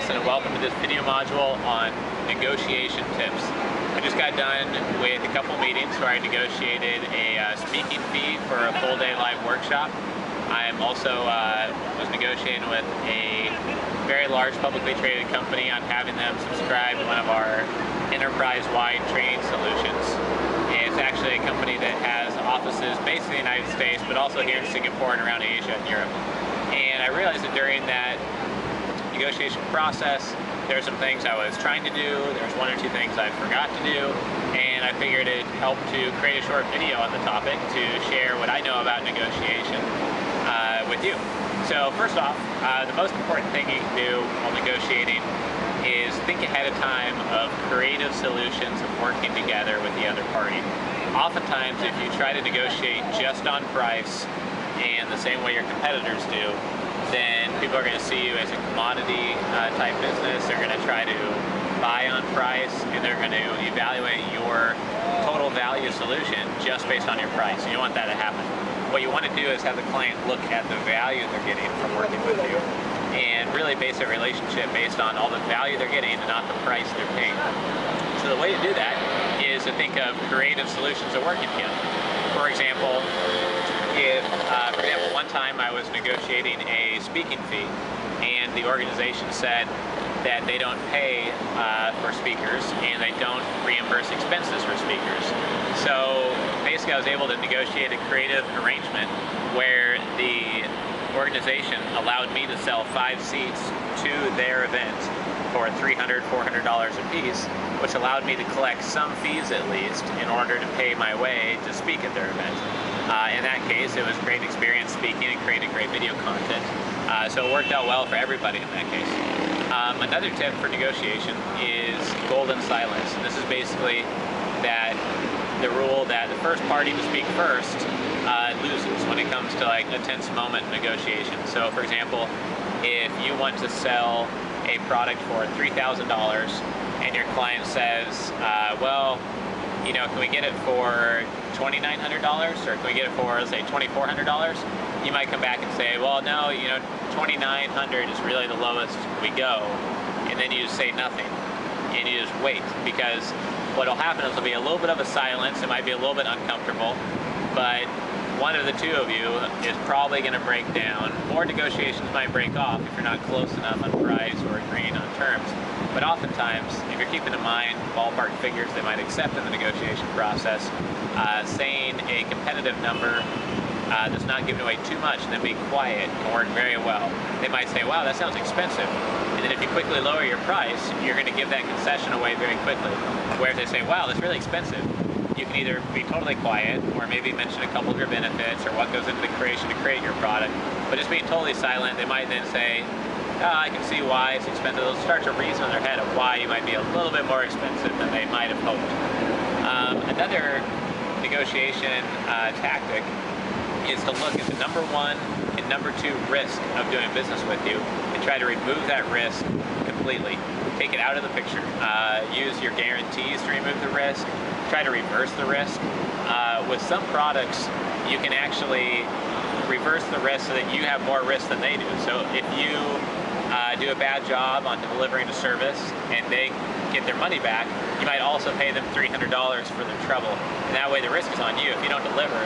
guys, and welcome to this video module on negotiation tips. I just got done with a couple meetings where I negotiated a speaking fee for a full-day live workshop. I am also was negotiating with a very large publicly traded company on having them subscribe to one of our enterprise-wide training solutions. And it's actually a company that has offices based in the United States, but also here in Singapore and around Asia and Europe. And I realized that during that negotiation process, there were some things I was trying to do, there was one or two things I forgot to do, and I figured it'd help to create a short video on the topic to share what I know about negotiation with you. So first off, the most important thing you can do while negotiating is think ahead of time of creative solutions of working together with the other party. Oftentimes, if you try to negotiate just on price and the same way your competitors do, then people are going to see you as a commodity type business. They're going to try to buy on price, and they're going to evaluate your total value solution just based on your price. You don't want that to happen. What you want to do is have the client look at the value they're getting from working with you and really base a relationship based on all the value they're getting and not the price they're paying. So the way to do that is to think of creative solutions that work together. For example, one time I was negotiating a speaking fee, and the organization said that they don't pay for speakers and they don't reimburse expenses for speakers. So basically I was able to negotiate a creative arrangement where the organization allowed me to sell 5 seats to their event for $300, $400 a piece, which allowed me to collect some fees at least in order to pay my way to speak at their event. In that case, it was a great experience speaking and creating great video content. So it worked out well for everybody in that case. Another tip for negotiation is golden silence. And this is basically that the rule that the first party to speak first loses when it comes to like a tense moment in negotiation. So for example, if you want to sell a product for $3,000 and your client says, well, you know, can we get it for $2,900 or can we get it for, let's say, $2,400? You might come back and say, well, no, you know, $2,900 is really the lowest we go. And then you just say nothing and you just wait, because what will happen is there'll be a little bit of a silence. It might be a little bit uncomfortable, but one of the two of you is probably going to break down, or negotiations might break off if you're not close enough on price or agreeing on terms. But oftentimes, if you're keeping in mind ballpark figures they might accept in the negotiation process, saying a competitive number that's not giving away too much and then being quiet can work very well. They might say, wow, that sounds expensive. And then if you quickly lower your price, you're going to give that concession away very quickly. Whereas they say, wow, that's really expensive, you can either be totally quiet or maybe mention a couple of your benefits or what goes into the creation to create your product. But just being totally silent, they might then say, I can see why it's expensive. They'll start to reason in their head of why you might be a little bit more expensive than they might have hoped. Another negotiation tactic is to look at the number 1 and number 2 risk of doing business with you and try to remove that risk completely. Take it out of the picture. Use your guarantees to remove the risk. Try to reverse the risk. With some products, you can actually reverse the risk so that you have more risk than they do. So if you do a bad job on delivering a service and they get their money back, you might also pay them $300 for their trouble. And that way the risk is on you. If you don't deliver,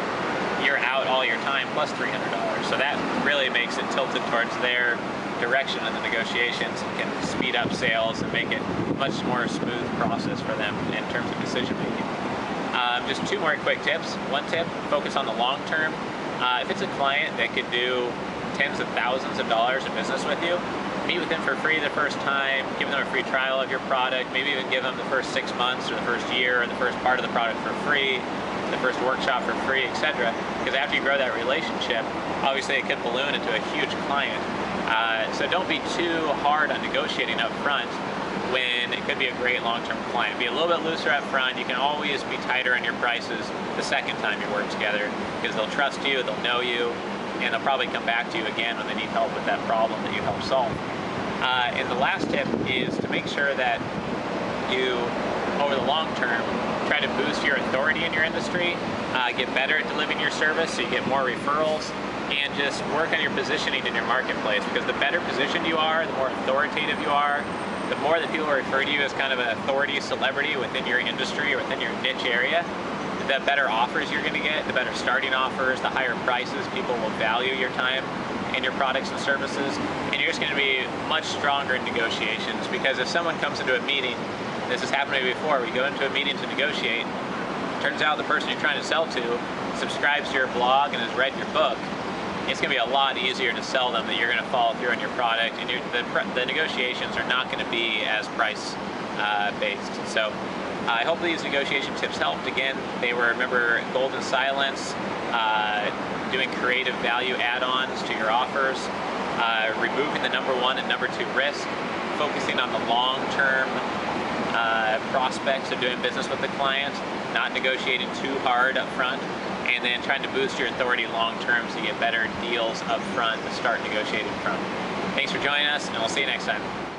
you're out all your time plus $300. So that really makes it tilted towards their direction in the negotiations and can speed up sales and make it a much more smooth process for them in terms of decision making. Just 2 more quick tips. One tip, focus on the long term. If it's a client that could do tens of thousands of dollars in business with you, meet with them for free the first time, give them a free trial of your product, maybe even give them the first 6 months or the first year or the first part of the product for free, the first workshop for free, etc. Because after you grow that relationship, obviously it could balloon into a huge client. So don't be too hard on negotiating up front when it could be a great long-term client. Be a little bit looser up front. You can always be tighter on your prices the second time you work together, because they'll trust you, they'll know you, and they'll probably come back to you again when they need help with that problem that you help solve. And the last tip is to make sure that you, over the long term, try to boost your authority in your industry, get better at delivering your service so you get more referrals, and just work on your positioning in your marketplace, because the better positioned you are, the more authoritative you are, the more that people refer to you as kind of an authority celebrity within your industry or within your niche area, the better offers you're going to get, the better starting offers, the higher prices. People will value your time and your products and services, and you're just going to be much stronger in negotiations. Because if someone comes into a meeting, this has happened to me before, we go into a meeting to negotiate, turns out the person you're trying to sell to subscribes to your blog and has read your book, it's going to be a lot easier to sell them that you're going to follow through on your product, and the negotiations are not going to be as price based. So I hope these negotiation tips helped. Again, they were, remember, golden silence, doing creative value add-ons to your offers, removing the number 1 and number 2 risk, focusing on the long-term prospects of doing business with the client, not negotiating too hard up front, and then trying to boost your authority long-term so you get better deals up front to start negotiating from. Thanks for joining us, and we'll see you next time.